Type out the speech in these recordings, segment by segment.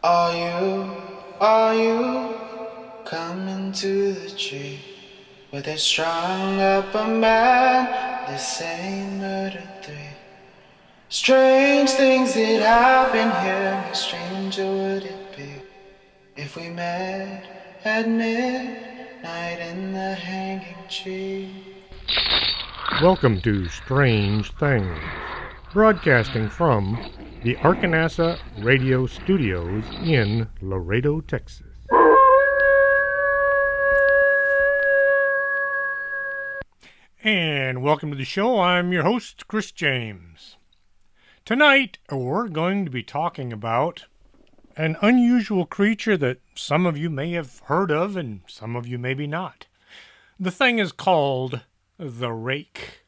Are you coming to the tree where they strung up a man? They say murder three. Strange things that happen here. How stranger would it be if we met at midnight in the hanging tree? Welcome to Strange Things, broadcasting from the Arkanasa Radio Studios in Laredo, Texas. And welcome to the show. I'm your host, Chris James. Tonight, we're going to be talking about an unusual creature that some of you may have heard of and some of you maybe not. The thing is called the rake.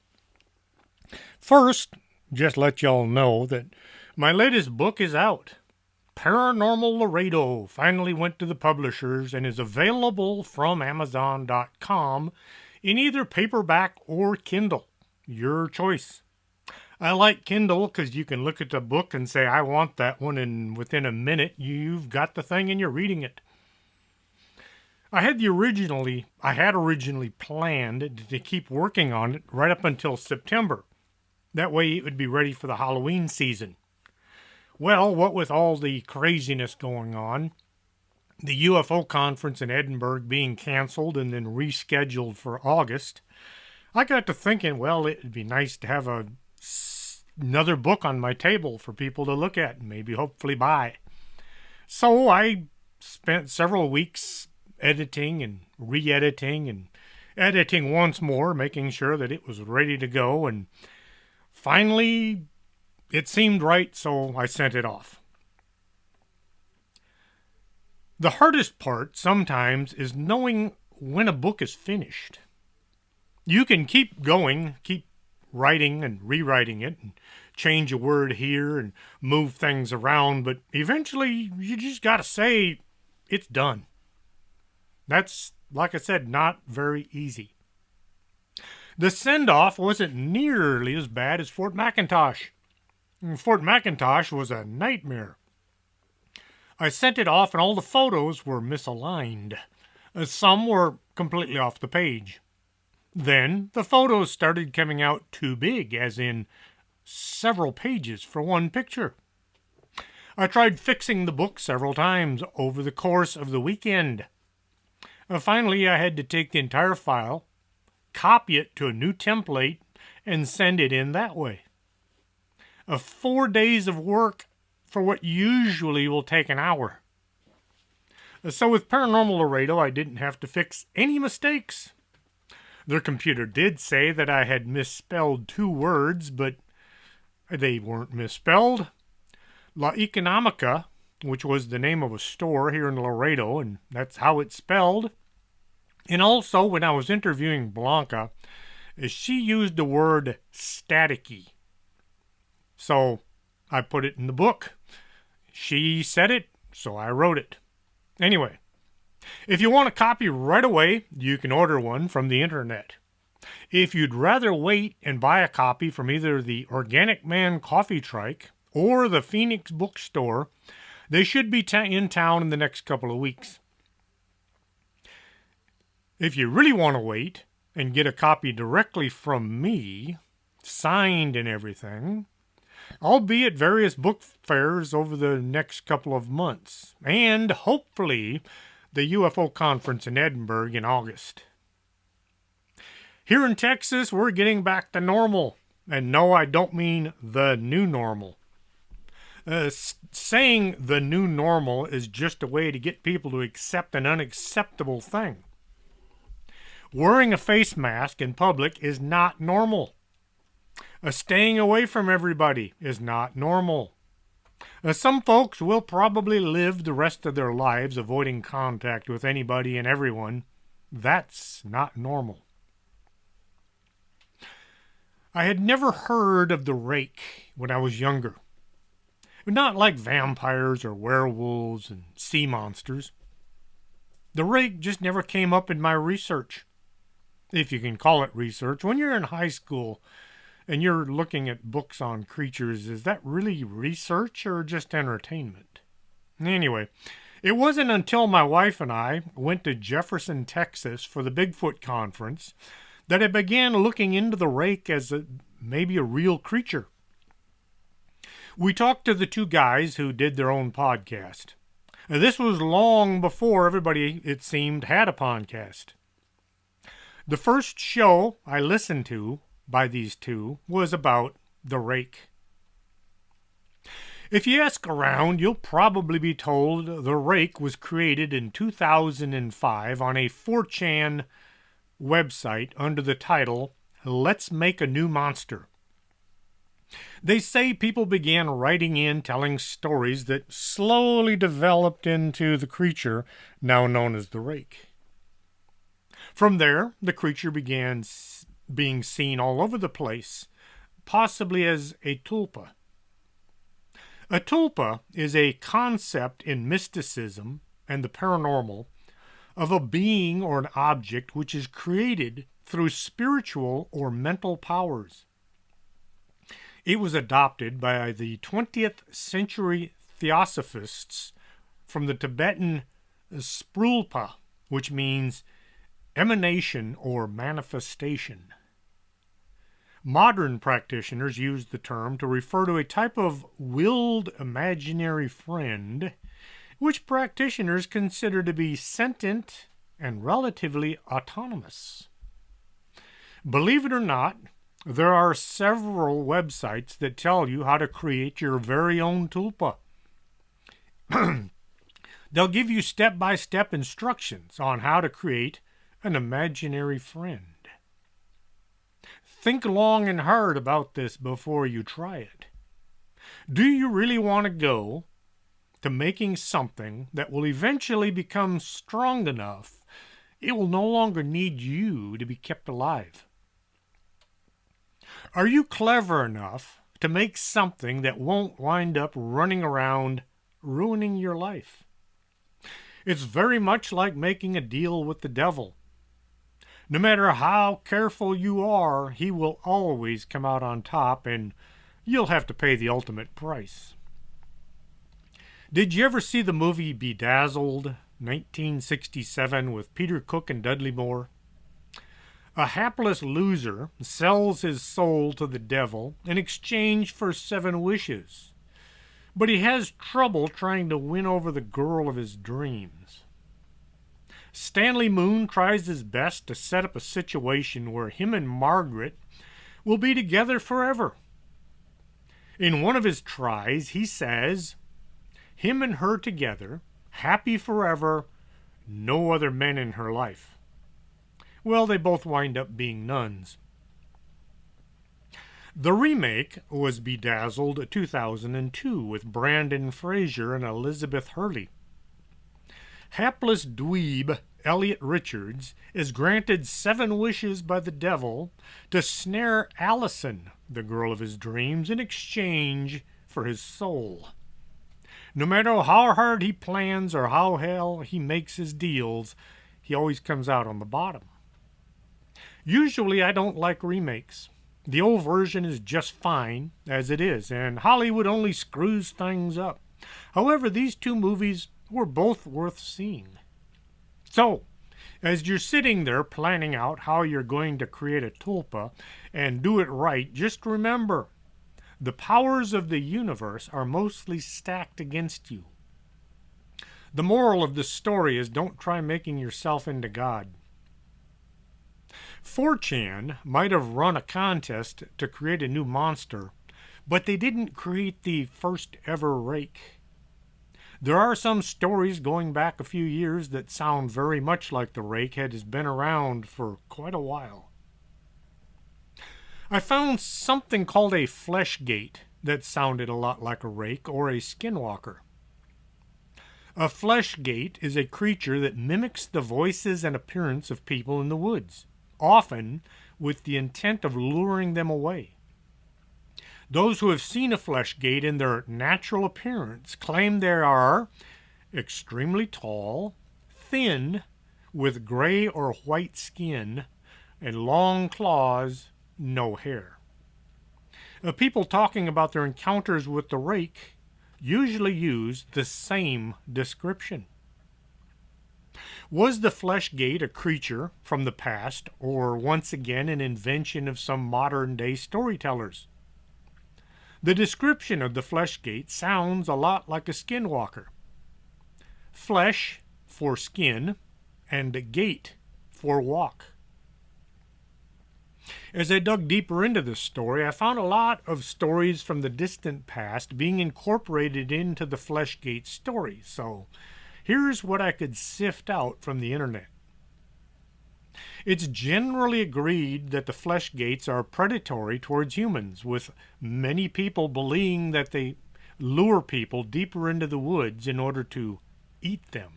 First, just let y'all know that my latest book is out. Paranormal Laredo finally went to the publishers and is available from Amazon.com in either paperback or Kindle. Your choice. I like Kindle because you can look at the book and say, I want that one, and within a minute you've got the thing and you're reading it. I had originally planned to keep working on it right up until September. That way it would be ready for the Halloween season. Well, what with all the craziness going on, the UFO conference in Edinburgh being canceled and then rescheduled for August, I got to thinking, well, it'd be nice to have another book on my table for people to look at and maybe hopefully buy. So I spent several weeks editing and re-editing and editing once more, making sure that it was ready to go, and finally it seemed right, so I sent it off. The hardest part sometimes is knowing when a book is finished. You can keep going, keep writing and rewriting it, and change a word here and move things around, but eventually you just gotta say it's done. That's, like I said, not very easy. The send-off wasn't nearly as bad as Fort McIntosh. Fort McIntosh was a nightmare. I sent it off and all the photos were misaligned. Some were completely off the page. Then the photos started coming out too big, as in several pages for one picture. I tried fixing the book several times over the course of the weekend. Finally, I had to take the entire file, copy it to a new template, and send it in that way. 4 days of work for what usually will take an hour. So with Paranormal Laredo, I didn't have to fix any mistakes. Their computer did say that I had misspelled 2 words, but they weren't misspelled. La Economica, which was the name of a store here in Laredo, and that's how it's spelled. And also, when I was interviewing Blanca, she used the word staticky. So I put it in the book. She said it, so I wrote it. Anyway, if you want a copy right away, you can order one from the internet. If you'd rather wait and buy a copy from either the Organic Man Coffee Trike or the Phoenix Bookstore, they should be in town in the next couple of weeks. If you really want to wait and get a copy directly from me, signed and everything, I'll be at various book fairs over the next couple of months, and hopefully the UFO conference in Edinburgh in August. Here in Texas, we're getting back to normal. And no, I don't mean the new normal. Saying the new normal is just a way to get people to accept an unacceptable thing. Wearing a face mask in public is not normal. Staying away from everybody is not normal. Some folks will probably live the rest of their lives avoiding contact with anybody and everyone. That's not normal. I had never heard of the rake when I was younger. Not like vampires or werewolves and sea monsters. The rake just never came up in my research. If you can call it research. When you're in high school and you're looking at books on creatures, is that really research or just entertainment? Anyway, it wasn't until my wife and I went to Jefferson, Texas for the Bigfoot conference that I began looking into the rake as maybe a real creature. We talked to the two guys who did their own podcast. This was long before everybody, it seemed, had a podcast. The first show I listened to by these two was about the rake. If you ask around, you'll probably be told the rake was created in 2005 on a 4chan website under the title, Let's Make a New Monster. They say people began writing in telling stories that slowly developed into the creature now known as the rake. From there, the creature began being seen all over the place, possibly as a tulpa. A tulpa is a concept in mysticism and the paranormal of a being or an object which is created through spiritual or mental powers. It was adopted by the 20th century theosophists from the Tibetan Sprulpa, which means emanation or manifestation. Modern practitioners use the term to refer to a type of willed imaginary friend, which practitioners consider to be sentient and relatively autonomous. Believe it or not, there are several websites that tell you how to create your very own tulpa. They'll give you step-by-step instructions on how to create an imaginary friend. Think long and hard about this before you try it. Do you really want to go to making something that will eventually become strong enough it will no longer need you to be kept alive? Are you clever enough to make something that won't wind up running around ruining your life? It's very much like making a deal with the devil. No matter how careful you are, he will always come out on top, and you'll have to pay the ultimate price. Did you ever see the movie Bedazzled, 1967, with Peter Cook and Dudley Moore? A hapless loser sells his soul to the devil in exchange for 7 wishes, but he has trouble trying to win over the girl of his dreams. Stanley Moon tries his best to set up a situation where him and Margaret will be together forever. In one of his tries, he says, him and her together, happy forever, no other men in her life. Well, they both wind up being nuns. The remake was Bedazzled 2002 with Brandon Fraser and Elizabeth Hurley. Hapless dweeb Elliot Richards is granted 7 wishes by the devil to snare Allison, the girl of his dreams, in exchange for his soul. No matter how hard he plans or how hell he makes his deals, he always comes out on the bottom. Usually I don't like remakes. The old version is just fine as it is, and Hollywood only screws things up. However, these 2 movies were both worth seeing. So, as you're sitting there planning out how you're going to create a tulpa and do it right, just remember, the powers of the universe are mostly stacked against you. The moral of the story is don't try making yourself into God. 4chan might have run a contest to create a new monster, but they didn't create the first ever rake. There are some stories going back a few years that sound very much like the rake has been around for quite a while. I found something called a flesh gate that sounded a lot like a rake or a skinwalker. A flesh gate is a creature that mimics the voices and appearance of people in the woods, often with the intent of luring them away. Those who have seen a flesh gate in their natural appearance claim they are extremely tall, thin, with gray or white skin, and long claws, no hair. People talking about their encounters with the rake usually use the same description. Was the flesh gate a creature from the past, or once again an invention of some modern day storytellers? The description of the flesh gate sounds a lot like a skinwalker. Flesh for skin, and gate for walk. As I dug deeper into this story, I found a lot of stories from the distant past being incorporated into the flesh gate story, so here's what I could sift out from the internet. It's generally agreed that the flesh gates are predatory towards humans, with many people believing that they lure people deeper into the woods in order to eat them.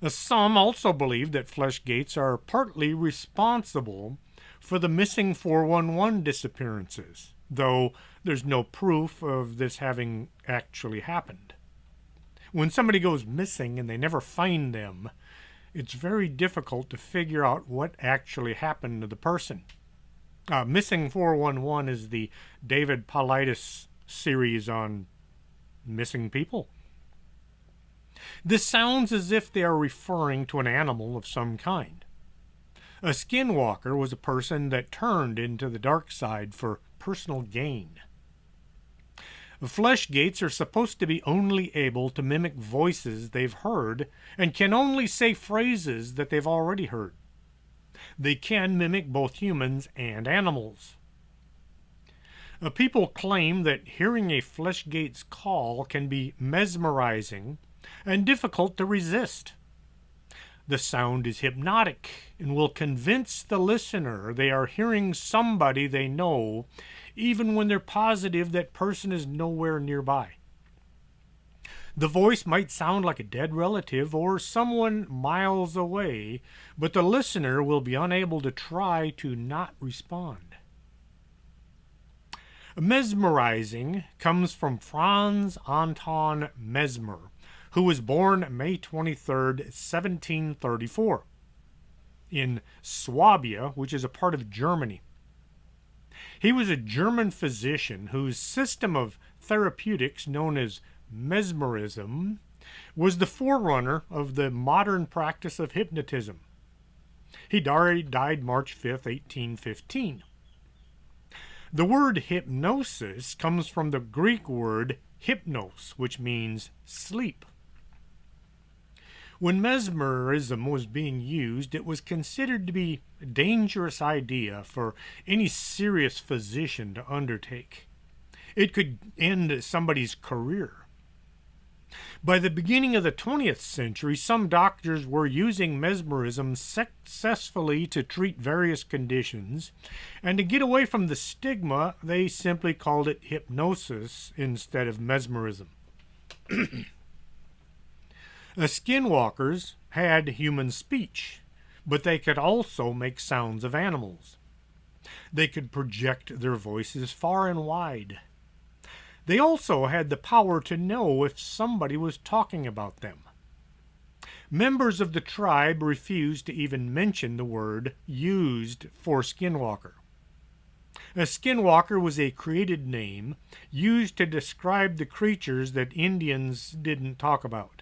Some also believe that flesh gates are partly responsible for the missing 411 disappearances, though there's no proof of this having actually happened. When somebody goes missing and they never find them, it's very difficult to figure out what actually happened to the person. Missing 411 is the David Paulides series on missing people. This sounds as if they are referring to an animal of some kind. A skinwalker was a person that turned into the dark side for personal gain. Flesh gates are supposed to be only able to mimic voices they've heard and can only say phrases that they've already heard. They can mimic both humans and animals. People claim that hearing a flesh gate's call can be mesmerizing and difficult to resist. The sound is hypnotic and will convince the listener they are hearing somebody they know, even when they're positive that person is nowhere nearby. The voice might sound like a dead relative or someone miles away, but the listener will be unable to try to not respond. Mesmerizing comes from Franz Anton Mesmer, who was born May 23, 1734, in Swabia, which is a part of Germany. He was a German physician whose system of therapeutics, known as mesmerism, was the forerunner of the modern practice of hypnotism. He died March 5, 1815. The word hypnosis comes from the Greek word hypnos, which means sleep. When mesmerism was being used, it was considered to be a dangerous idea for any serious physician to undertake. It could end somebody's career. By the beginning of the 20th century, some doctors were using mesmerism successfully to treat various conditions, and to get away from the stigma, they simply called it hypnosis instead of mesmerism. Skinwalkers had human speech, but they could also make sounds of animals. They could project their voices far and wide. They also had the power to know if somebody was talking about them. Members of the tribe refused to even mention the word used for skinwalker. A skinwalker was a created name used to describe the creatures that Indians didn't talk about.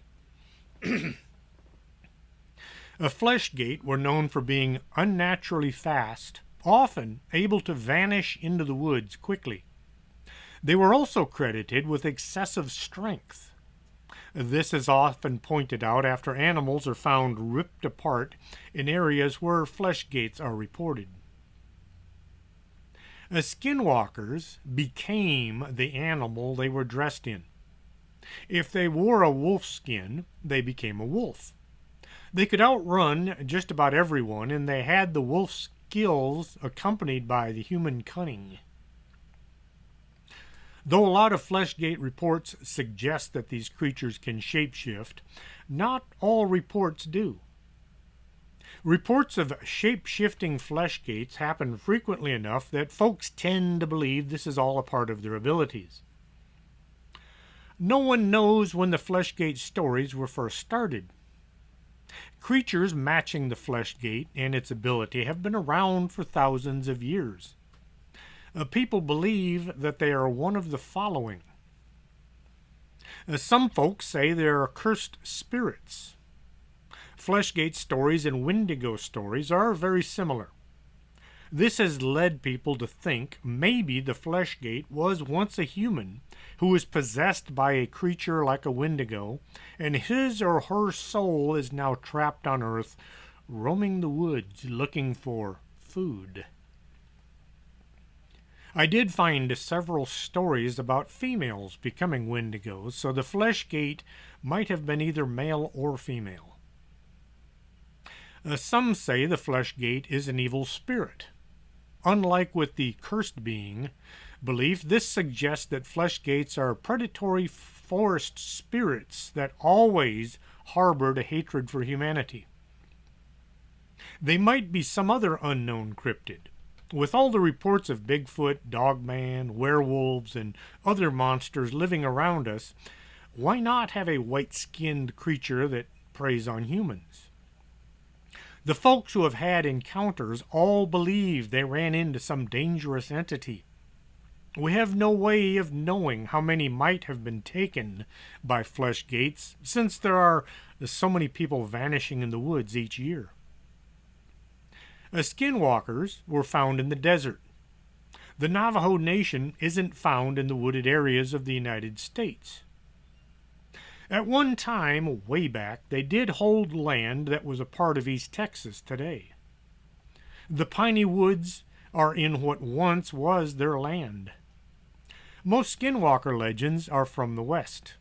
A flesh gate were known for being unnaturally fast, often able to vanish into the woods quickly. They were also credited with excessive strength. This is often pointed out after animals are found ripped apart in areas where flesh gates are reported. Skinwalkers became the animal they were dressed in. If they wore a wolf skin, they became a wolf. They could outrun just about everyone, and they had the wolf's skills accompanied by the human cunning. Though a lot of fleshgate reports suggest that these creatures can shapeshift, not all reports do. Reports of shape-shifting fleshgates happen frequently enough that folks tend to believe this is all a part of their abilities. No one knows when the fleshgate stories were first started. Creatures matching the fleshgate and its ability have been around for thousands of years. People believe that they are one of the following: Some folks say there are cursed spirits. Fleshgate stories and Wendigo stories are very similar. This has led people to think maybe the Fleshgate was once a human who was possessed by a creature like a Wendigo, and his or her soul is now trapped on Earth, roaming the woods looking for food. I did find several stories about females becoming Wendigos, so the Fleshgate might have been either male or female. Some say the Fleshgate is an evil spirit. Unlike with the cursed being belief, this suggests that Fleshgates are predatory forest spirits that always harbored a hatred for humanity. They might be some other unknown cryptid. With all the reports of Bigfoot, Dogman, werewolves, and other monsters living around us, why not have a white-skinned creature that preys on humans? The folks who have had encounters all believe they ran into some dangerous entity. We have no way of knowing how many might have been taken by Fleshgates, since there are so many people vanishing in the woods each year. Skinwalkers were found in the desert. The Navajo Nation isn't found in the wooded areas of the United States. At one time, way back, they did hold land that was a part of East Texas today. The piney woods are in what once was their land. Most Skinwalker legends are from the West.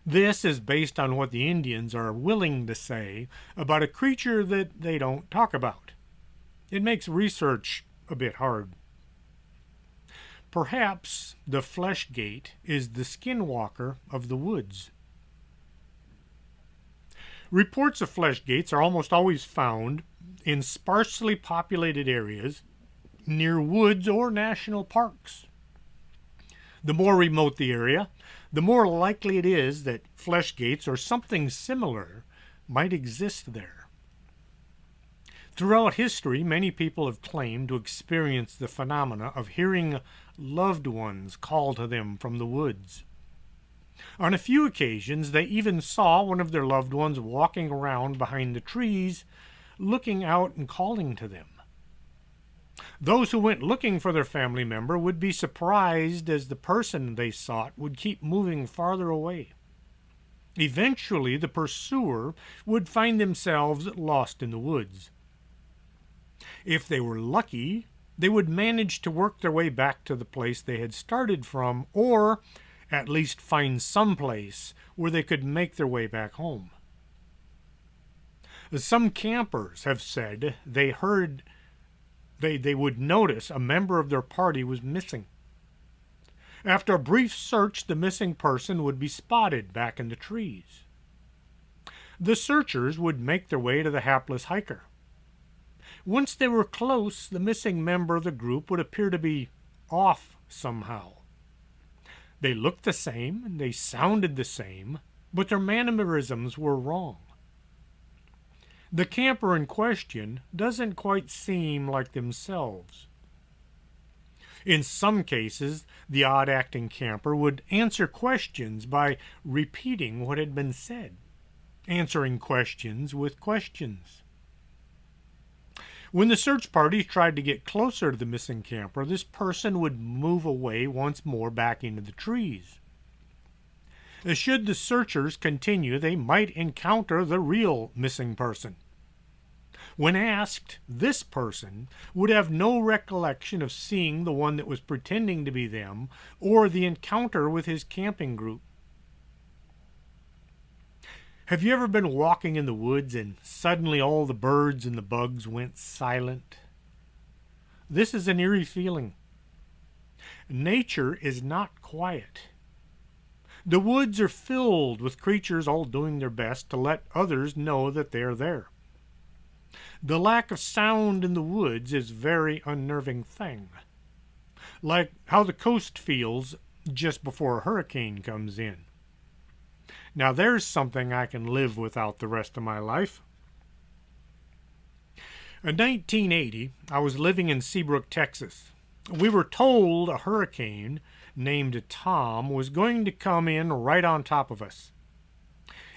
This is based on what the Indians are willing to say about a creature that they don't talk about. It makes research a bit hard. Perhaps the Fleshgate is the Skinwalker of the woods. Reports of Fleshgates are almost always found in sparsely populated areas near woods or national parks. The more remote the area, the more likely it is that Fleshgates or something similar might exist there. Throughout history, many people have claimed to experience the phenomena of hearing loved ones call to them from the woods. On a few occasions, they even saw one of their loved ones walking around behind the trees, looking out and calling to them. Those who went looking for their family member would be surprised as the person they sought would keep moving farther away. Eventually, the pursuer would find themselves lost in the woods. If they were lucky, they would manage to work their way back to the place they had started from, or at least find some place where they could make their way back home. Some campers have said they heard they would notice a member of their party was missing. After a brief search, the missing person would be spotted back in the trees. The searchers would make their way to the hapless hiker. Once they were close, the missing member of the group would appear to be off somehow. They looked the same and they sounded the same, but their mannerisms were wrong. The camper in question doesn't quite seem like themselves. In some cases, the odd-acting camper would answer questions by repeating what had been said, answering questions with questions. When the search party tried to get closer to the missing camper, this person would move away once more back into the trees. Should the searchers continue, they might encounter the real missing person. When asked, this person would have no recollection of seeing the one that was pretending to be them or the encounter with his camping group. Have you ever been walking in the woods and suddenly all the birds and the bugs went silent? This is an eerie feeling. Nature is not quiet. The woods are filled with creatures all doing their best to let others know that they're there. The lack of sound in the woods is a very unnerving thing. Like how the coast feels just before a hurricane comes in. Now there's something I can live without the rest of my life. In 1980, I was living in Seabrook, Texas. We were told a hurricane named Tom was going to come in right on top of us.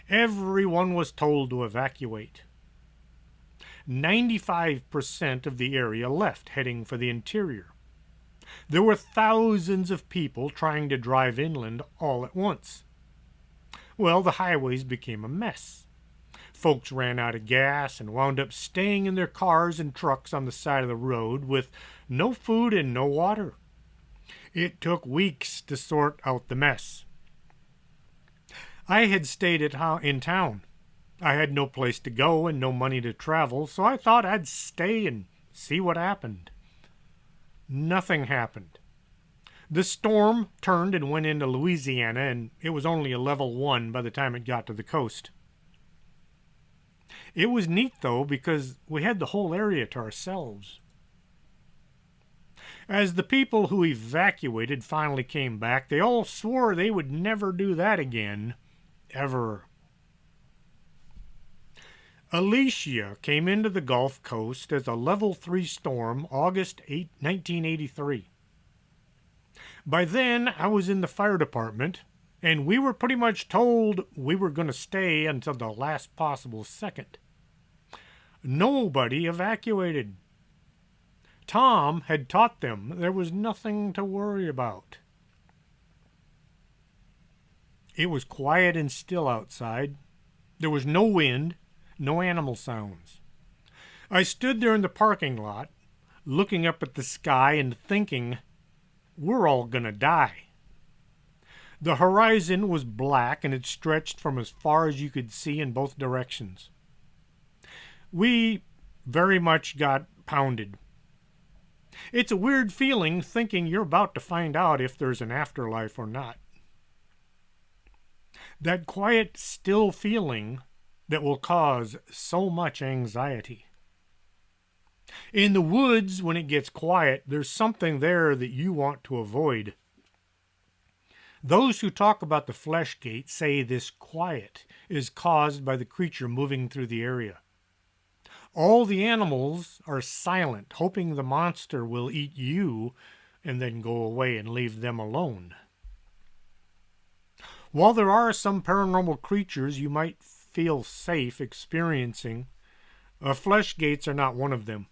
Everyone was told to evacuate. 95% of the area left, heading for the interior. There were thousands of people trying to drive inland all at once. Well, the highways became a mess. Folks ran out of gas and wound up staying in their cars and trucks on the side of the road with no food and no water. It took weeks to sort out the mess. I had stayed in town. I had no place to go and no money to travel, so I thought I'd stay and see what happened. Nothing happened. The storm turned and went into Louisiana, and it was only a level 1 by the time it got to the coast. It was neat, though, because we had the whole area to ourselves. As the people who evacuated finally came back, they all swore they would never do that again, ever. Alicia came into the Gulf Coast as a level 3 storm August 8, 1983. By then, I was in the fire department, and we were pretty much told we were going to stay until the last possible second. Nobody evacuated. Tom had taught them there was nothing to worry about. It was quiet and still outside. There was no wind, no animal sounds. I stood there in the parking lot, looking up at the sky and thinking, we're all gonna die. The horizon was black and it stretched from as far as you could see in both directions. We very much got pounded. It's a weird feeling thinking you're about to find out if there's an afterlife or not. That quiet, still feeling that will cause so much anxiety. In the woods, when it gets quiet, there's something there that you want to avoid. Those who talk about the flesh gate say this quiet is caused by the creature moving through the area. All the animals are silent, hoping the monster will eat you and then go away and leave them alone. While there are some paranormal creatures you might feel safe experiencing, flesh gates are not one of them.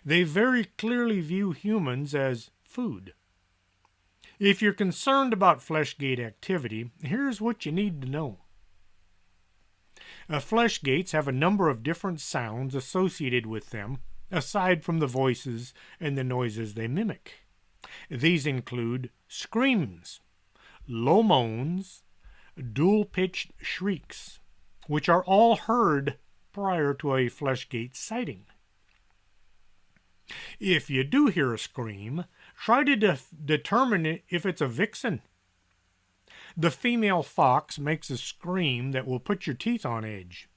They very clearly view humans as food. If you're concerned about flesh gate activity, here's what you need to know. Flesh gates have a number of different sounds associated with them, aside from the voices and the noises they mimic. These include screams, low moans, dual-pitched shrieks, which are all heard prior to a flesh gate sighting. If you do hear a scream, try to determine if it's a vixen. The female fox makes a scream that will put your teeth on edge.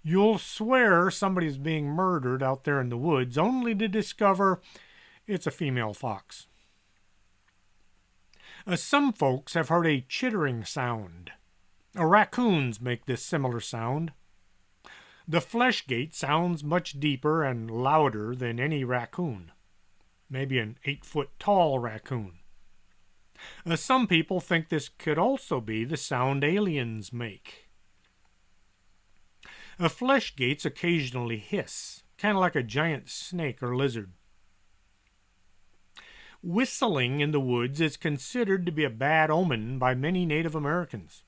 You'll swear somebody's being murdered out there in the woods, only to discover it's a female fox. Some folks have heard a chittering sound. Raccoons make this similar sound. The flesh gate sounds much deeper and louder than any raccoon. Maybe an 8-foot-tall raccoon. Some people think this could also be the sound aliens make. Flesh gates occasionally hiss, kind of like a giant snake or lizard. Whistling in the woods is considered to be a bad omen by many Native Americans,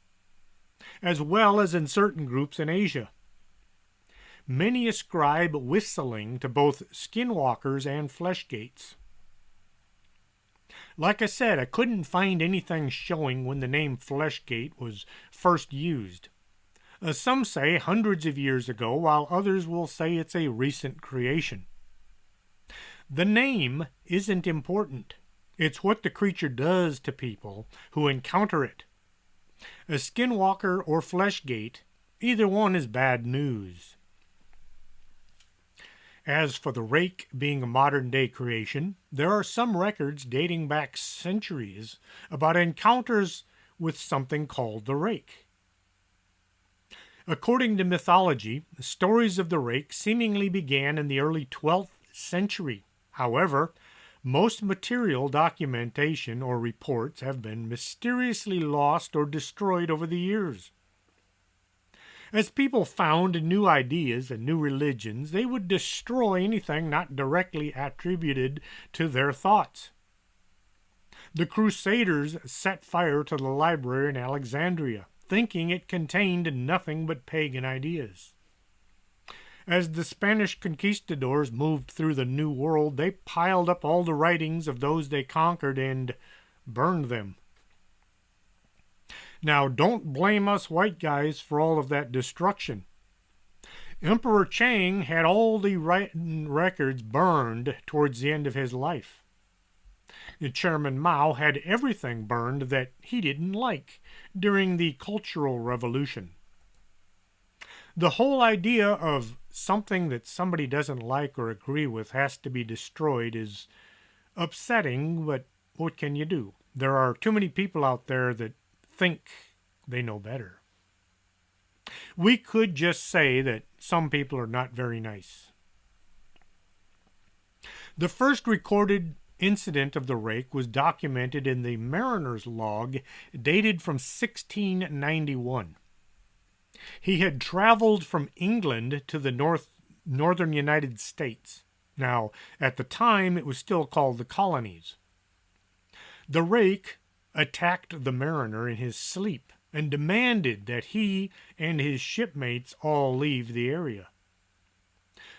as well as in certain groups in Asia. Many ascribe whistling to both skinwalkers and flesh gates. Like I said, I couldn't find anything showing when the name flesh gate was first used. Some say hundreds of years ago, while others will say it's a recent creation. The name isn't important. It's what the creature does to people who encounter it. A skinwalker or flesh gate, either one is bad news. As for the rake being a modern-day creation, there are some records dating back centuries about encounters with something called the rake. According to mythology, the stories of the rake seemingly began in the early 12th century. However, Most material documentation or reports have been mysteriously lost or destroyed over the years. As people found new ideas and new religions, they would destroy anything not directly attributed to their thoughts. The Crusaders set fire to the library in Alexandria, thinking it contained nothing but pagan ideas. As the Spanish conquistadors moved through the New World, they piled up all the writings of those they conquered and burned them. Now, don't blame us white guys for all of that destruction. Emperor Chang had all the written records burned towards the end of his life. Chairman Mao had everything burned that he didn't like during the Cultural Revolution. The whole idea of something that somebody doesn't like or agree with has to be destroyed is upsetting, but what can you do? There are too many people out there that think they know better. We could just say that some people are not very nice. The first recorded incident of the rake was documented in the Mariner's Log, dated from 1691. He had traveled from England to the northern United States. Now, at the time, it was still called the colonies. The rake attacked the mariner in his sleep and demanded that he and his shipmates all leave the area.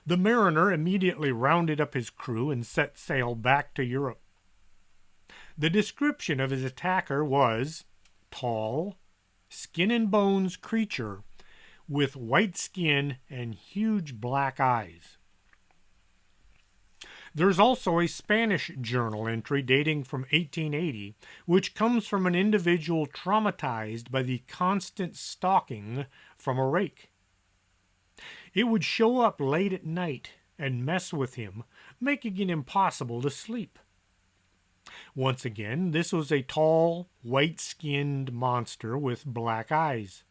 The mariner immediately rounded up his crew and set sail back to Europe. The description of his attacker was tall, skin and bones creature with white skin and huge black eyes. There's also a Spanish journal entry dating from 1880, which comes from an individual traumatized by the constant stalking from a rake. It would show up late at night and mess with him, making it impossible to sleep. Once again, this was a tall, white-skinned monster with black eyes.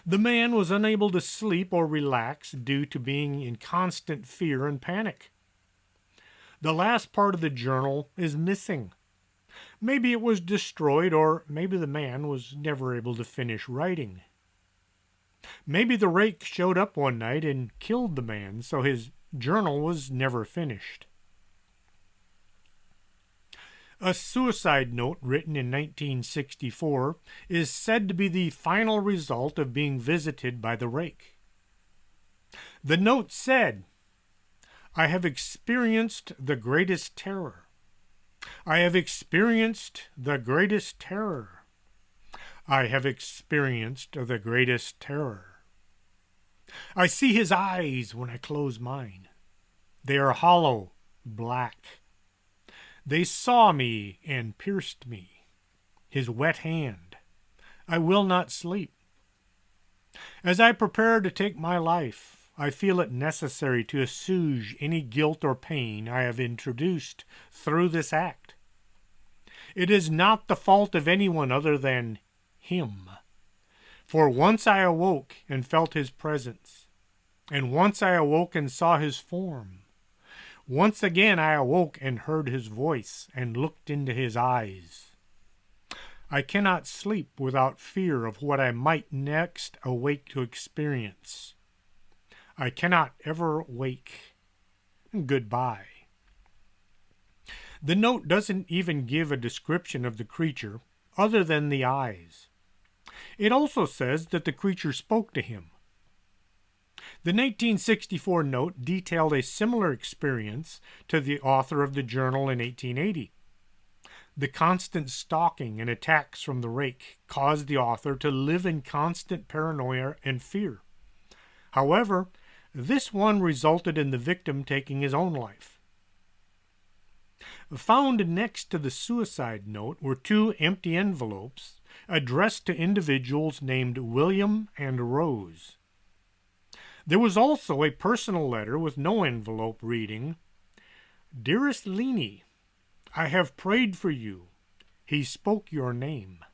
The man was unable to sleep or relax due to being in constant fear and panic. The last part of the journal is missing. Maybe it was destroyed, or maybe the man was never able to finish writing. Maybe the rake showed up one night and killed the man, so his journal was never finished. A suicide note written in 1964 is said to be the final result of being visited by the rake. The note said, "I have experienced the greatest terror. I have experienced the greatest terror. I have experienced the greatest terror. I see his eyes when I close mine. They are hollow, black. They saw me and pierced me. His wet hand. I will not sleep. As I prepare to take my life, I feel it necessary to assuage any guilt or pain I have introduced through this act. It is not the fault of anyone other than him. For once I awoke and felt his presence, and once I awoke and saw his form. Once again I awoke and heard his voice and looked into his eyes. I cannot sleep without fear of what I might next awake to experience. I cannot ever wake. Goodbye." The note doesn't even give a description of the creature other than the eyes. It also says that the creature spoke to him. The 1964 note detailed a similar experience to the author of the journal in 1880. The constant stalking and attacks from the rake caused the author to live in constant paranoia and fear. However, this one resulted in the victim taking his own life. Found next to the suicide note were two empty envelopes addressed to individuals named William and Rose. There was also a personal letter with no envelope reading, "Dearest Leanie, I have prayed for you. He spoke your name."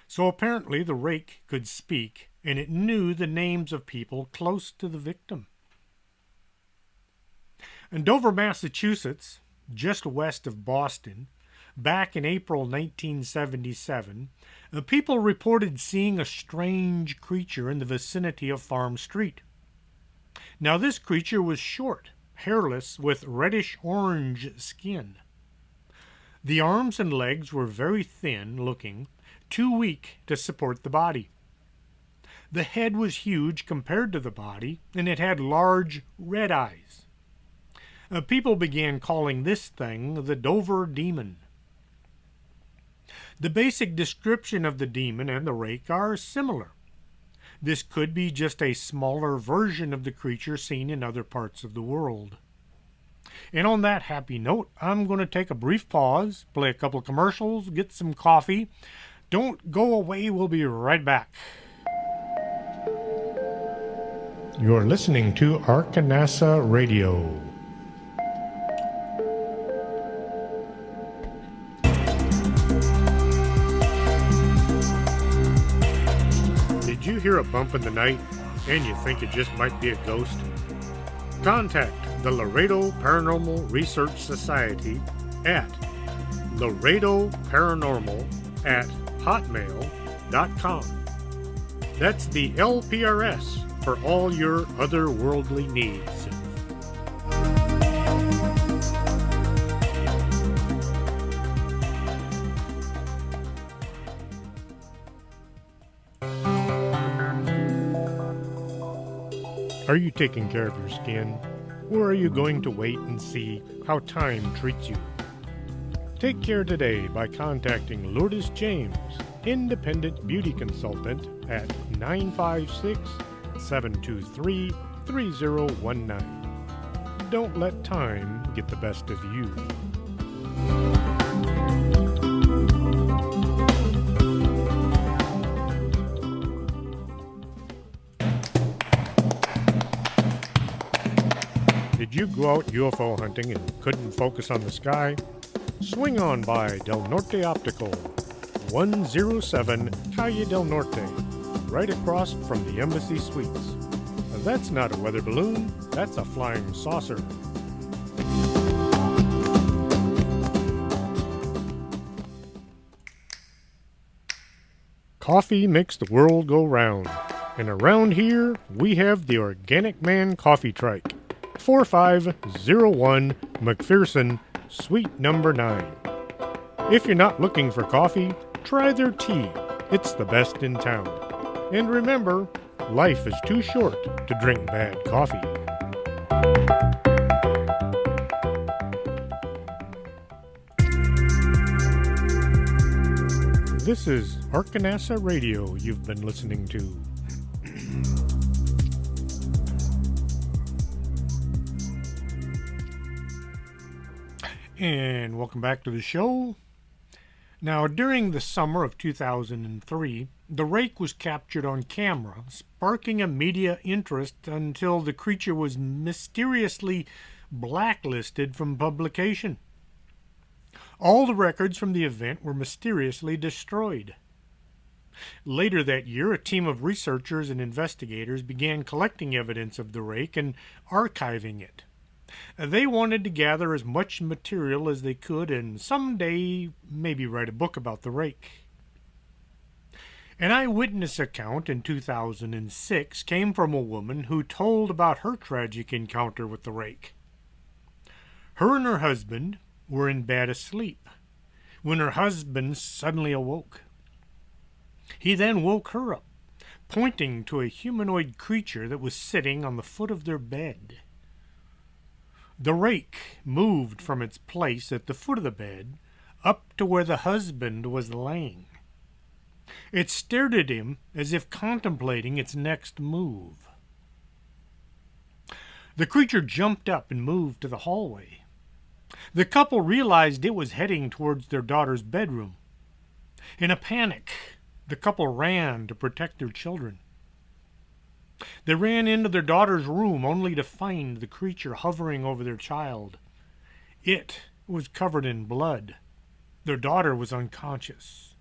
So apparently the rake could speak, and it knew the names of people close to the victim. In Dover, Massachusetts, just west of Boston, back in April 1977, people reported seeing a strange creature in the vicinity of Farm Street. Now, this creature was short, hairless, with reddish-orange skin. The arms and legs were very thin looking, too weak to support the body. The head was huge compared to the body, and it had large red eyes. People began calling this thing the Dover Demon. The basic description of the demon and the rake are similar. This could be just a smaller version of the creature seen in other parts of the world. And on that happy note, I'm going to take a brief pause, play a couple of commercials, get some coffee. Don't go away, we'll be right back. You're listening to Arkanasa Radio. Did you hear a bump in the night and you think it just might be a ghost? Contact the Laredo Paranormal Research Society at laredoparanormal@hotmail.com. That's the LPRS for all your otherworldly needs. Are you taking care of your skin, or are you going to wait and see how time treats you? Take care today by contacting Lourdes James, Independent Beauty Consultant, at 956-723-3019. Don't let time get the best of you. Did you go out UFO hunting and couldn't focus on the sky? Swing on by Del Norte Optical, 107 Calle Del Norte, right across from the Embassy Suites. That's not a weather balloon, that's a flying saucer. Coffee makes the world go round, and around here we have the Organic Man Coffee Trike. 4501 McPherson, Suite number 9. If you're not looking for coffee, try their tea. It's the best in town. And remember, life is too short to drink bad coffee. This is Arkanasa Radio you've been listening to. And welcome back to the show. Now, during the summer of 2003, the rake was captured on camera, sparking a media interest until the creature was mysteriously blacklisted from publication. All the records from the event were mysteriously destroyed. Later that year, a team of researchers and investigators began collecting evidence of the rake and archiving it. They wanted to gather as much material as they could and someday maybe write a book about the rake. An eyewitness account in 2006 came from a woman who told about her tragic encounter with the rake. Her and her husband were in bed asleep when her husband suddenly awoke. He then woke her up, pointing to a humanoid creature that was sitting on the foot of their bed. The rake moved from its place at the foot of the bed up to where the husband was laying. It stared at him as if contemplating its next move. The creature jumped up and moved to the hallway. The couple realized it was heading towards their daughter's bedroom. In a panic, the couple ran to protect their children. They ran into their daughter's room only to find the creature hovering over their child. It was covered in blood. Their daughter was unconscious.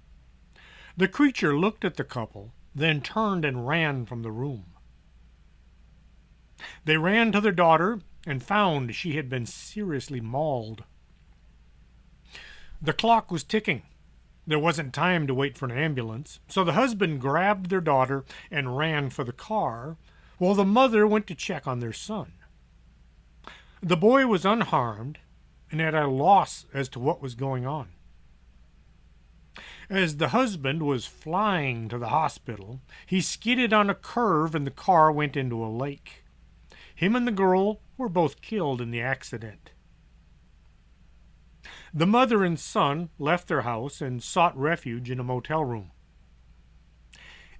The creature looked at the couple, then turned and ran from the room. They ran to their daughter and found she had been seriously mauled. The clock was ticking. There wasn't time to wait for an ambulance, so the husband grabbed their daughter and ran for the car, while the mother went to check on their son. The boy was unharmed and at a loss as to what was going on. As the husband was flying to the hospital, he skidded on a curve and the car went into a lake. Him and the girl were both killed in the accident. The mother and son left their house and sought refuge in a motel room.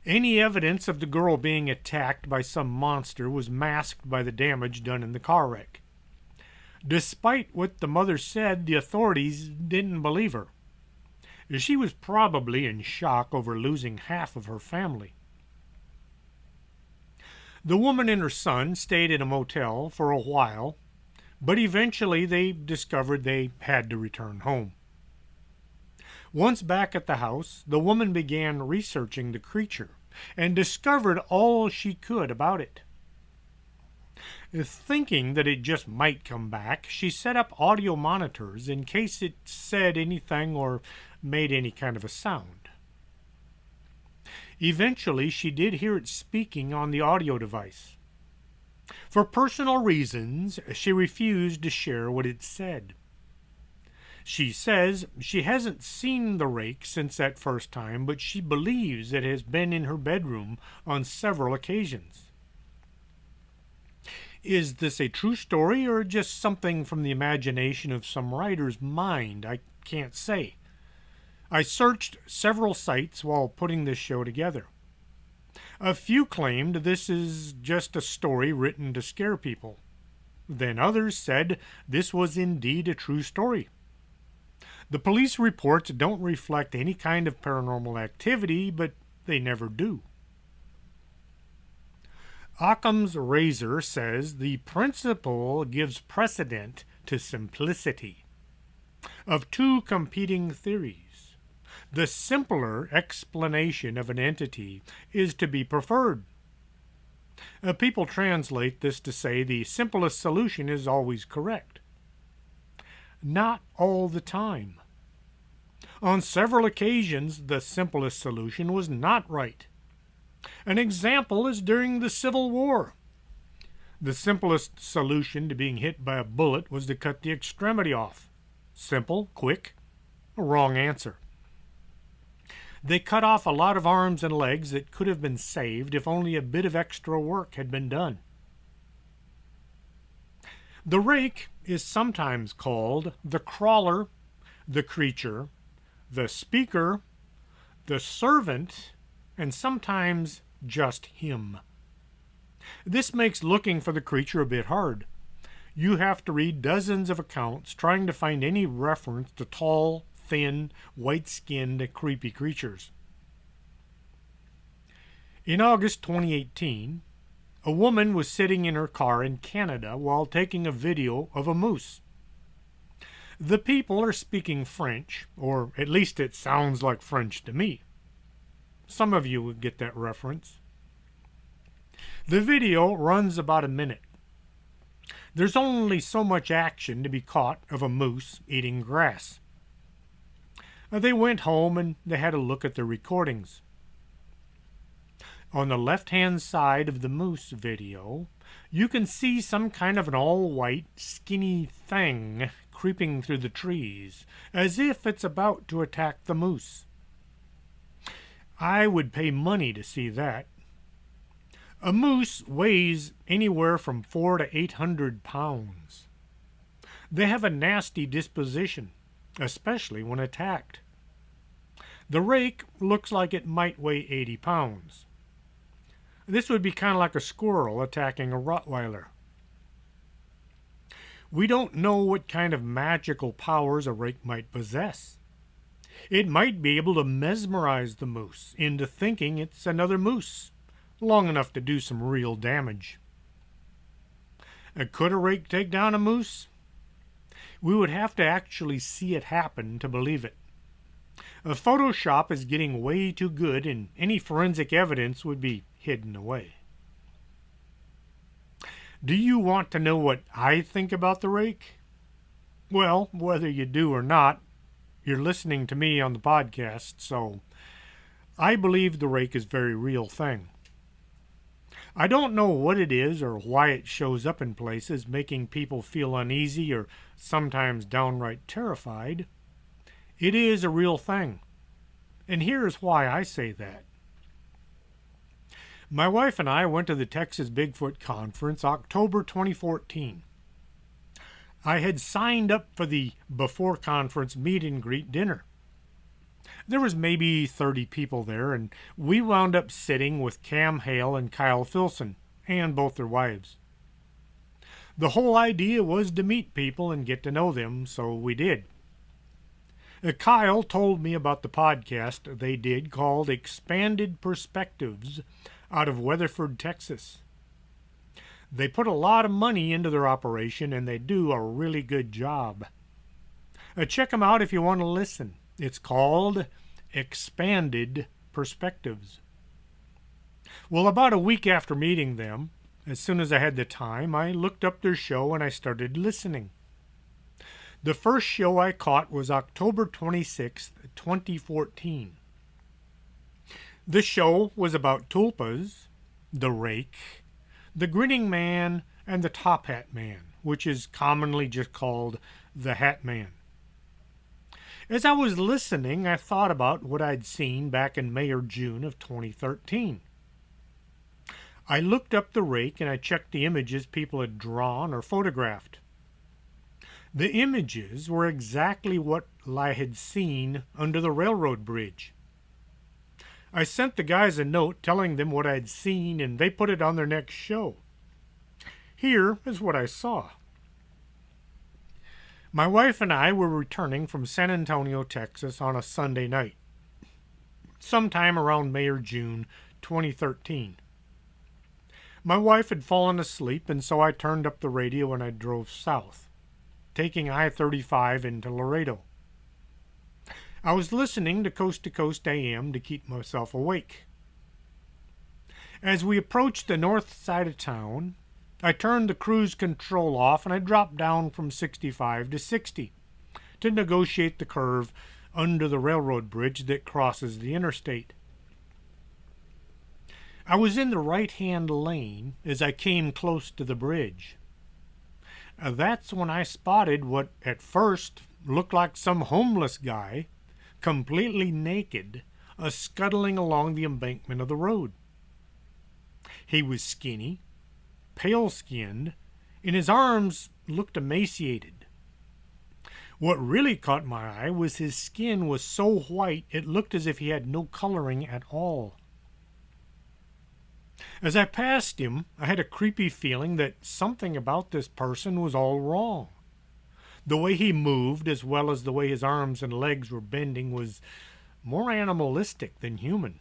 Any evidence of the girl being attacked by some monster was masked by the damage done in the car wreck. Despite what the mother said, the authorities didn't believe her. She was probably in shock over losing half of her family. The woman and her son stayed in a motel for a while, but eventually they discovered they had to return home. Once back at the house, the woman began researching the creature and discovered all she could about it. Thinking that it just might come back, she set up audio monitors in case it said anything or made any kind of a sound. Eventually, she did hear it speaking on the audio device. For personal reasons, she refused to share what it said. She says she hasn't seen the rake since that first time, but she believes it has been in her bedroom on several occasions. Is this a true story or just something from the imagination of some writer's mind? I can't say. I searched several sites while putting this show together. A few claimed this is just a story written to scare people. Then others said this was indeed a true story. The police reports don't reflect any kind of paranormal activity, but they never do. Occam's razor says the principle gives precedent to simplicity. Of two competing theories, the simpler explanation of an entity is to be preferred. People translate this to say the simplest solution is always correct. Not all the time. On several occasions, the simplest solution was not right. An example is during the Civil War. The simplest solution to being hit by a bullet was to cut the extremity off. Simple, quick, a wrong answer. They cut off a lot of arms and legs that could have been saved if only a bit of extra work had been done. The rake is sometimes called the crawler, the creature, the speaker, the servant, and sometimes just him. This makes looking for the creature a bit hard. You have to read dozens of accounts trying to find any reference to tall, thin, white-skinned, creepy creatures. In August 2018, a woman was sitting in her car in Canada while taking a video of a moose. The people are speaking French, or at least it sounds like French to me. Some of you would get that reference. The video runs about a minute. There's only so much action to be caught of a moose eating grass. They went home and they had a look at the recordings. On the left-hand side of the moose video, you can see some kind of an all-white, skinny thing creeping through the trees, as if it's about to attack the moose. I would pay money to see that. A moose weighs anywhere from 400 to 800 pounds. They have a nasty disposition, especially when attacked. The rake looks like it might weigh 80 pounds. This would be kind of like a squirrel attacking a Rottweiler. We don't know what kind of magical powers a rake might possess. It might be able to mesmerize the moose into thinking it's another moose, long enough to do some real damage. Could a rake take down a moose? We would have to actually see it happen to believe it. Photoshop is getting way too good, and any forensic evidence would be hidden away. Do you want to know what I think about the rake? Well, whether you do or not, you're listening to me on the podcast, so I believe the rake is a very real thing. I don't know what it is or why it shows up in places, making people feel uneasy or sometimes downright terrified. It is a real thing. And here's why I say that. My wife and I went to the Texas Bigfoot Conference October 2014. I had signed up for the before conference meet and greet dinner. There was maybe 30 people there, and we wound up sitting with Cam Hale and Kyle Filson, and both their wives. The whole idea was to meet people and get to know them, so we did. Kyle told me about the podcast they did called Expanded Perspectives out of Weatherford, Texas. They put a lot of money into their operation, and they do a really good job. Check them out if you want to listen. It's called Expanded Perspectives. Well, about a week after meeting them, as soon as I had the time, I looked up their show and I started listening. The first show I caught was October 26th, 2014. The show was about tulpas, the rake, the grinning man, and the top hat man, which is commonly just called the hat man. As I was listening, I thought about what I'd seen back in May or June of 2013. I looked up the rake and I checked the images people had drawn or photographed. The images were exactly what I had seen under the railroad bridge. I sent the guys a note telling them what I'd seen, and they put it on their next show. Here is what I saw. My wife and I were returning from San Antonio, Texas on a Sunday night, sometime around May or June 2013. My wife had fallen asleep, and so I turned up the radio and I drove south, taking I-35 into Laredo. I was listening to Coast AM to keep myself awake. As we approached the north side of town, I turned the cruise control off and I dropped down from 65 to 60 to negotiate the curve under the railroad bridge that crosses the interstate. I was in the right-hand lane as I came close to the bridge. That's when I spotted what at first looked like some homeless guy, completely naked, scuttling along the embankment of the road. He was skinny, pale-skinned, and his arms looked emaciated. What really caught my eye was his skin was so white it looked as if he had no coloring at all. As I passed him, I had a creepy feeling that something about this person was all wrong. The way he moved, as well as the way his arms and legs were bending, was more animalistic than human.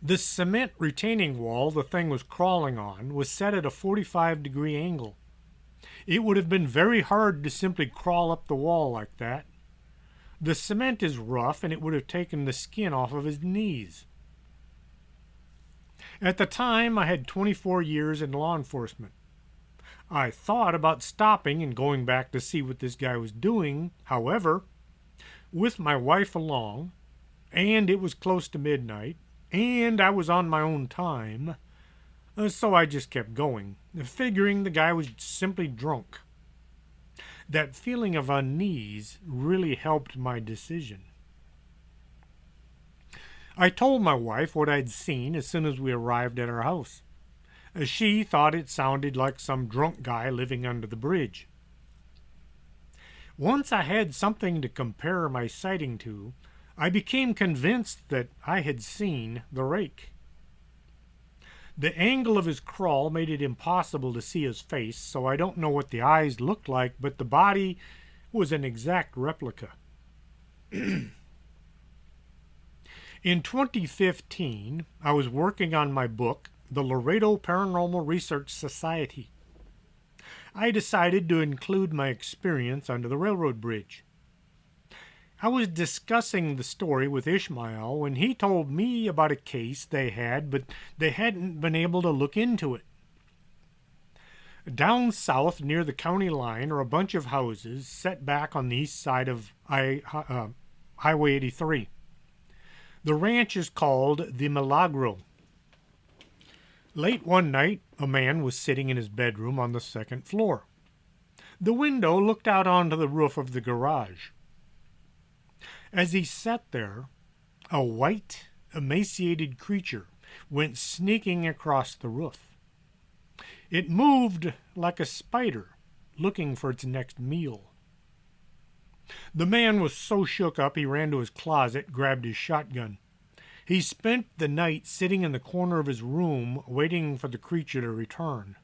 The cement retaining wall the thing was crawling on was set at a 45-degree angle. It would have been very hard to simply crawl up the wall like that. The cement is rough, and it would have taken the skin off of his knees. At the time, I had 24 years in law enforcement. I thought about stopping and going back to see what this guy was doing. However, with my wife along, and it was close to midnight, and I was on my own time, so I just kept going, figuring the guy was simply drunk. That feeling of unease really helped my decision. I told my wife what I'd seen as soon as we arrived at our house. She thought it sounded like some drunk guy living under the bridge. Once I had something to compare my sighting to, I became convinced that I had seen the rake. The angle of his crawl made it impossible to see his face, so I don't know what the eyes looked like, but the body was an exact replica. In 2015, I was working on my book, The Laredo Paranormal Research Society. I decided to include my experience under the railroad bridge. I was discussing the story with Ishmael when he told me about a case they had, but they hadn't been able to look into it. Down south near the county line are a bunch of houses set back on the east side of Highway 83. The ranch is called the Milagro. Late one night, a man was sitting in his bedroom on the second floor. The window looked out onto the roof of the garage. As he sat there, a white, emaciated creature went sneaking across the roof. It moved like a spider looking for its next meal. The man was so shook up he ran to his closet, grabbed his shotgun. He spent the night sitting in the corner of his room waiting for the creature to return.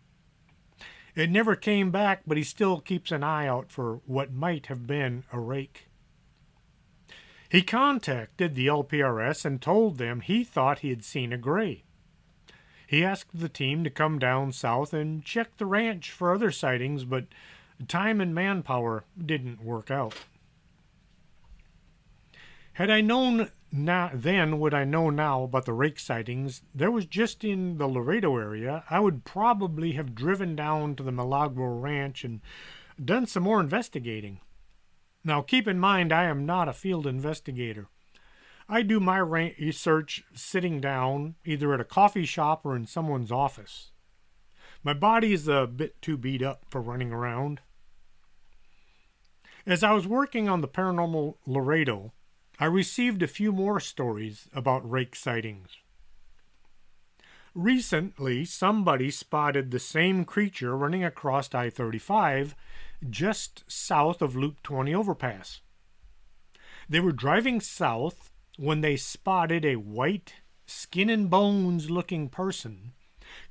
It never came back, but he still keeps an eye out for what might have been a rake. He contacted the LPRS and told them he thought he had seen a gray. He asked the team to come down south and check the ranch for other sightings, but time and manpower didn't work out. Had I known then what I know now about the rake sightings there was just in the Laredo area, I would probably have driven down to the Milagro Ranch and done some more investigating. Now keep in mind I am not a field investigator. I do my research sitting down, either at a coffee shop or in someone's office. My body is a bit too beat up for running around. As I was working on the paranormal Laredo, I received a few more stories about rake sightings. Recently, somebody spotted the same creature running across I-35 just south of Loop 20 overpass. They were driving south when they spotted a white, skin and bones looking person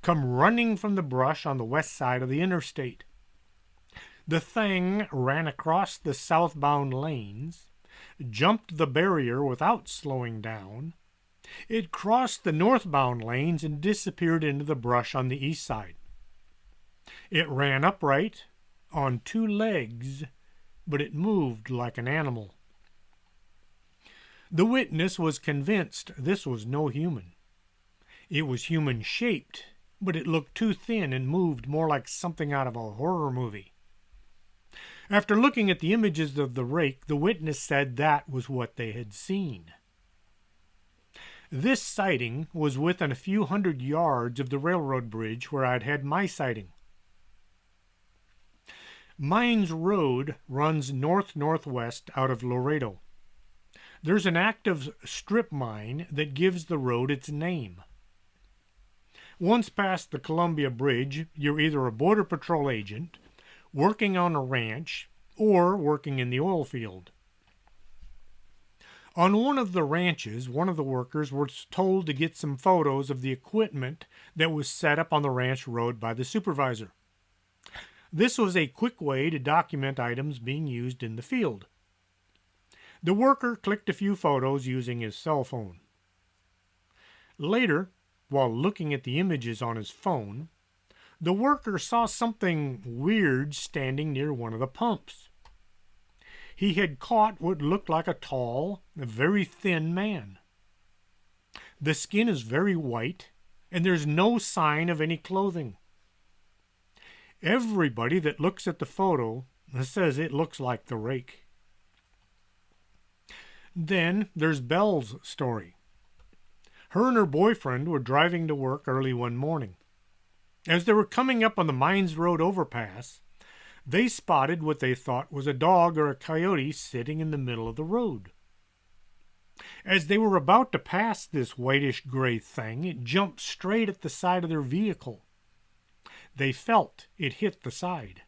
come running from the brush on the west side of the interstate. The thing ran across the southbound lanes, jumped the barrier without slowing down. It crossed the northbound lanes and disappeared into the brush on the east side. It ran upright on two legs, but it moved like an animal. The witness was convinced this was no human. It was human-shaped, but it looked too thin and moved more like something out of a horror movie. After looking at the images of the rake, the witness said that was what they had seen. This sighting was within a few hundred yards of the railroad bridge where I'd had my sighting. Mines Road runs north-northwest out of Laredo. There's an active strip mine that gives the road its name. Once past the Columbia Bridge, you're either a Border Patrol agent, working on a ranch, or working in the oil field. On one of the ranches, one of the workers was told to get some photos of the equipment that was set up on the ranch road by the supervisor. This was a quick way to document items being used in the field. The worker clicked a few photos using his cell phone. Later, while looking at the images on his phone, the worker saw something weird standing near one of the pumps. He had caught what looked like a tall, very thin man. The skin is very white, and there's no sign of any clothing. Everybody that looks at the photo says it looks like the rake. Then there's Belle's story. Her and her boyfriend were driving to work early one morning. As they were coming up on the Mines Road overpass, they spotted what they thought was a dog or a coyote sitting in the middle of the road. As they were about to pass this whitish-gray thing, it jumped straight at the side of their vehicle. They felt it hit the side.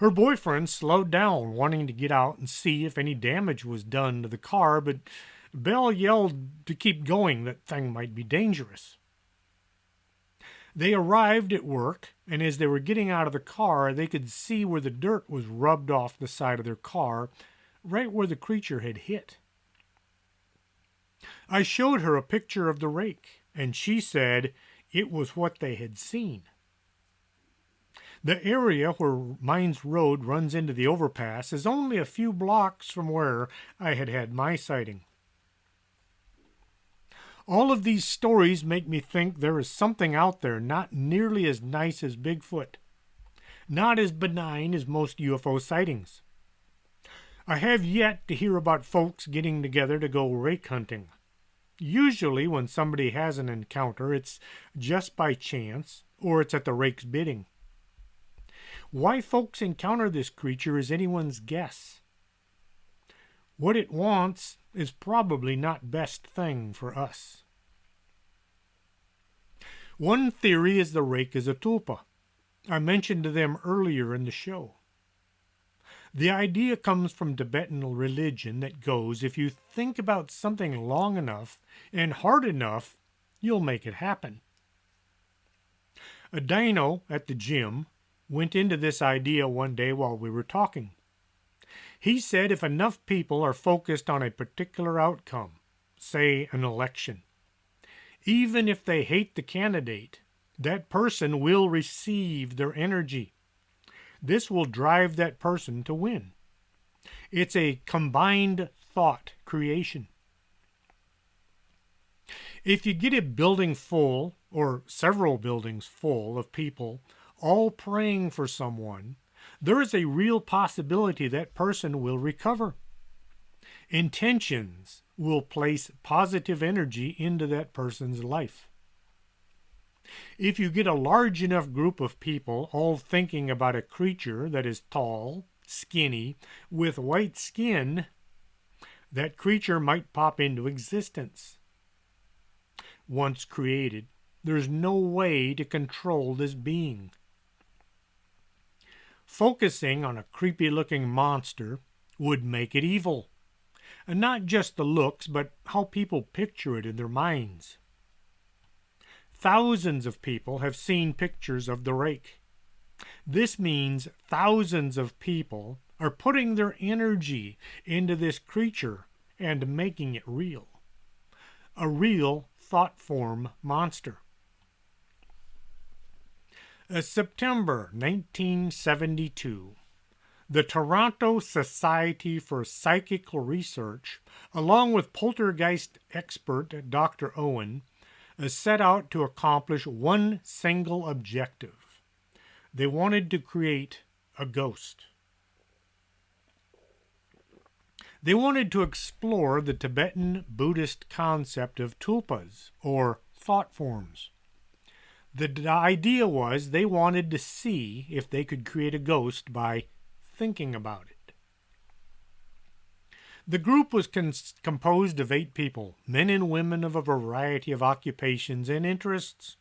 Her boyfriend slowed down, wanting to get out and see if any damage was done to the car, but Belle yelled to keep going, that thing might be dangerous. They arrived at work, and as they were getting out of the car, they could see where the dirt was rubbed off the side of their car, right where the creature had hit. I showed her a picture of the rake, and she said it was what they had seen. The area where Mines Road runs into the overpass is only a few blocks from where I had had my sighting. All of these stories make me think there is something out there not nearly as nice as Bigfoot, not as benign as most UFO sightings. I have yet to hear about folks getting together to go rake hunting. Usually, when somebody has an encounter, it's just by chance or it's at the rake's bidding. Why folks encounter this creature is anyone's guess. What it wants is probably not best thing for us. One theory is the rake is a tulpa. I mentioned to them earlier in the show. The idea comes from Tibetan religion that goes, if you think about something long enough and hard enough, you'll make it happen. A dino at the gym went into this idea one day while we were talking. He said if enough people are focused on a particular outcome, say an election, even if they hate the candidate, that person will receive their energy. This will drive that person to win. It's a combined thought creation. If you get a building full, or several buildings full of people all praying for someone, there is a real possibility that person will recover. Intentions will place positive energy into that person's life. If you get a large enough group of people all thinking about a creature that is tall, skinny, with white skin, that creature might pop into existence. Once created, there's no way to control this being. Focusing on a creepy-looking monster would make it evil. And not just the looks, but how people picture it in their minds. Thousands of people have seen pictures of the rake. This means thousands of people are putting their energy into this creature and making it real. A real thought form monster. September 1972. The Toronto Society for Psychical Research, along with poltergeist expert Dr. Owen, set out to accomplish one single objective. They wanted to create a ghost. They wanted to explore the Tibetan Buddhist concept of tulpas, or thought forms. The idea was they wanted to see if they could create a ghost by thinking about it. The group was composed of 8 people, men and women of a variety of occupations and interests.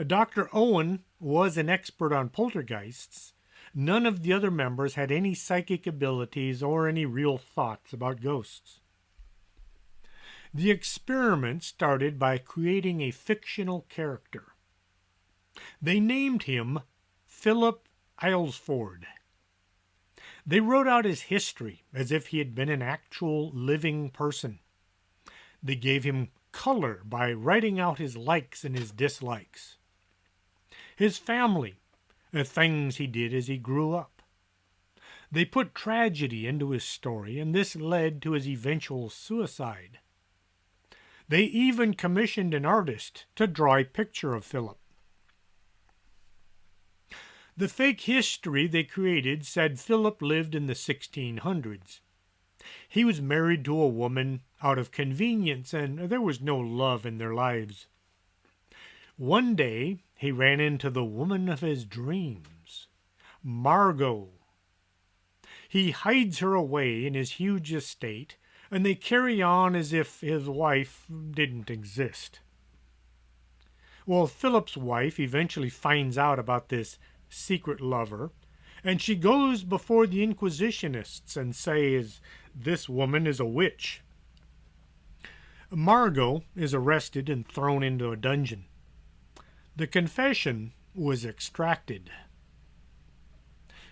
Dr. Owen was an expert on poltergeists. None of the other members had any psychic abilities or any real thoughts about ghosts. The experiment started by creating a fictional character. They named him Philip Aylesford. They wrote out his history as if he had been an actual living person. They gave him color by writing out his likes and his dislikes. His family, the things he did as he grew up. They put tragedy into his story, and this led to his eventual suicide. They even commissioned an artist to draw a picture of Philip. The fake history they created said Philip lived in the 1600s. He was married to a woman out of convenience, and there was no love in their lives. One day, he ran into the woman of his dreams, Margot. He hides her away in his huge estate, and they carry on as if his wife didn't exist. Well, Philip's wife eventually finds out about this secret lover, and she goes before the Inquisitionists and says this woman is a witch. Margot is arrested and thrown into a dungeon. The confession was extracted.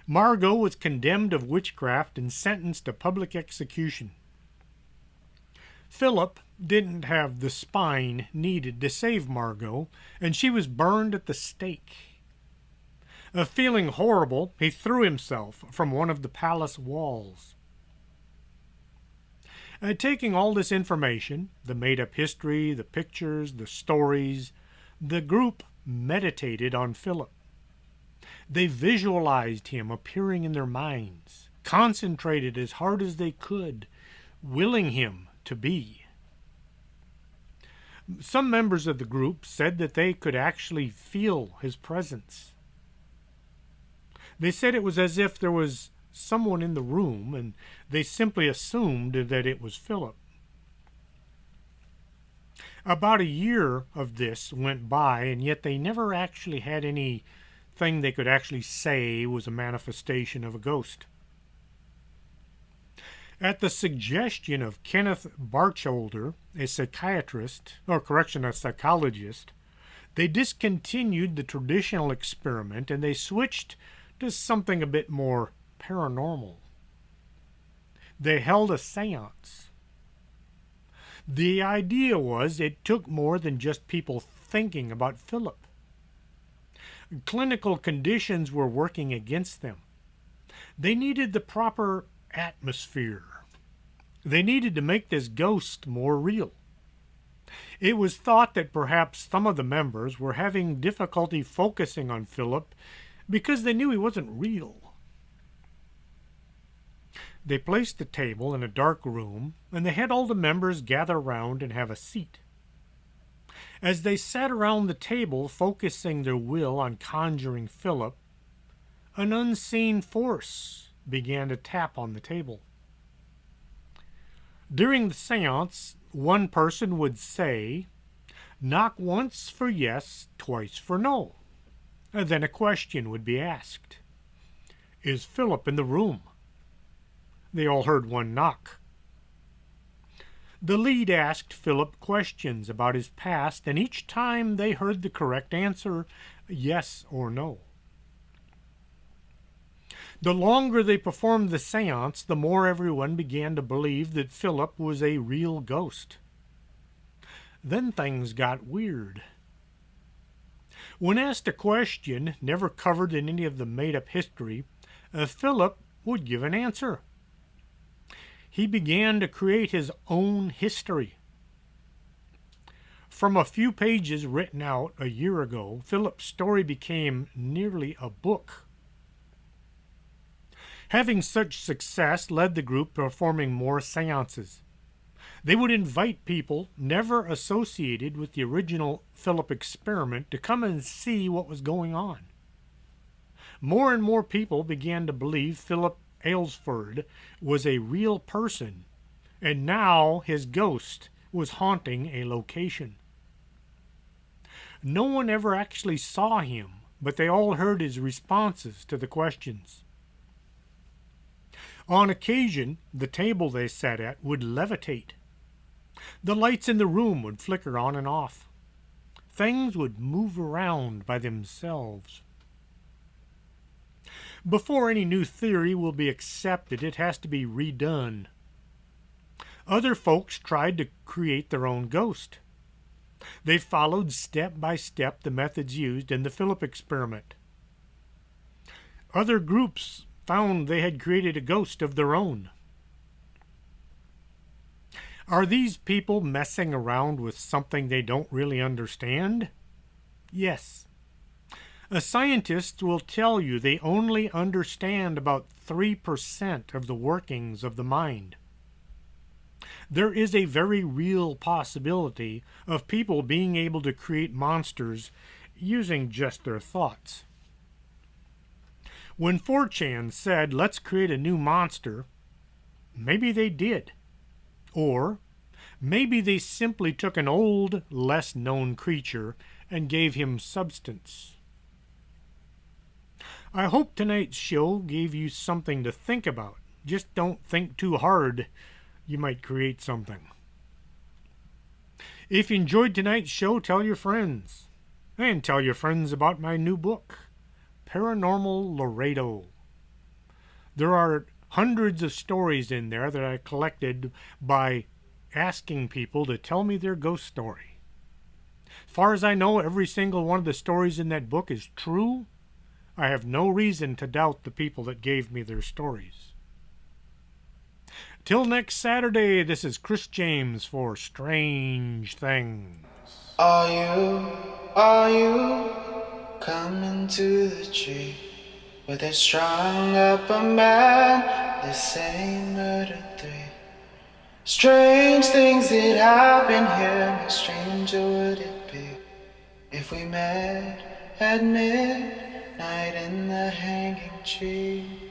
Margot was condemned of witchcraft and sentenced to public execution. Philip didn't have the spine needed to save Margot, and she was burned at the stake. Feeling horrible, he threw himself from one of the palace walls. Taking all this information, the made-up history, the pictures, the stories, the group meditated on Philip. They visualized him appearing in their minds, concentrated as hard as they could, willing him to be. Some members of the group said that they could actually feel his presence. They said it was as if there was someone in the room, and they simply assumed that it was Philip. About a year of this went by, and yet they never actually had anything they could actually say was a manifestation of a ghost. At the suggestion of Kenneth Barcholder, a psychologist, they discontinued the traditional experiment and they switched to something a bit more paranormal. They held a seance. The idea was it took more than just people thinking about Philip. Clinical conditions were working against them. They needed the proper atmosphere. They needed to make this ghost more real. It was thought that perhaps some of the members were having difficulty focusing on Philip because they knew he wasn't real. They placed the table in a dark room, and they had all the members gather round and have a seat. As they sat around the table, focusing their will on conjuring Philip, an unseen force began to tap on the table. During the seance, one person would say, "Knock once for yes, twice for no." And then a question would be asked. "Is Philip in the room?" They all heard one knock. The lead asked Philip questions about his past, and each time they heard the correct answer, yes or no. The longer they performed the seance, the more everyone began to believe that Philip was a real ghost. Then things got weird. When asked a question never covered in any of the made-up history, Philip would give an answer. He began to create his own history. From a few pages written out a year ago, Philip's story became nearly a book. Having such success led the group performing more seances. They would invite people never associated with the original Philip experiment to come and see what was going on. More and more people began to believe Philip Aylesford was a real person, and now his ghost was haunting a location. No one ever actually saw him, but they all heard his responses to the questions. On occasion, the table they sat at would levitate. The lights in the room would flicker on and off. Things would move around by themselves. Before any new theory will be accepted, it has to be redone. Other folks tried to create their own ghost. They followed step by step the methods used in the Philip experiment. Other groups found they had created a ghost of their own. Are these people messing around with something they don't really understand? Yes. A scientist will tell you they only understand about 3% of the workings of the mind. There is a very real possibility of people being able to create monsters using just their thoughts. When 4chan said, "Let's create a new monster," maybe they did. Or maybe they simply took an old, less-known creature and gave him substance. I hope tonight's show gave you something to think about. Just don't think too hard. You might create something. If you enjoyed tonight's show, tell your friends. And tell your friends about my new book, Paranormal Laredo. There are hundreds of stories in there that I collected by asking people to tell me their ghost story. As far as I know, every single one of the stories in that book is true. I have no reason to doubt the people that gave me their stories. Till next Saturday, this is Chris James for Strange Things. Are you coming to the tree where they strung up a man? They say murder 3. Strange things that happen here, no stranger would it be if we met at midnight in the hanging tree.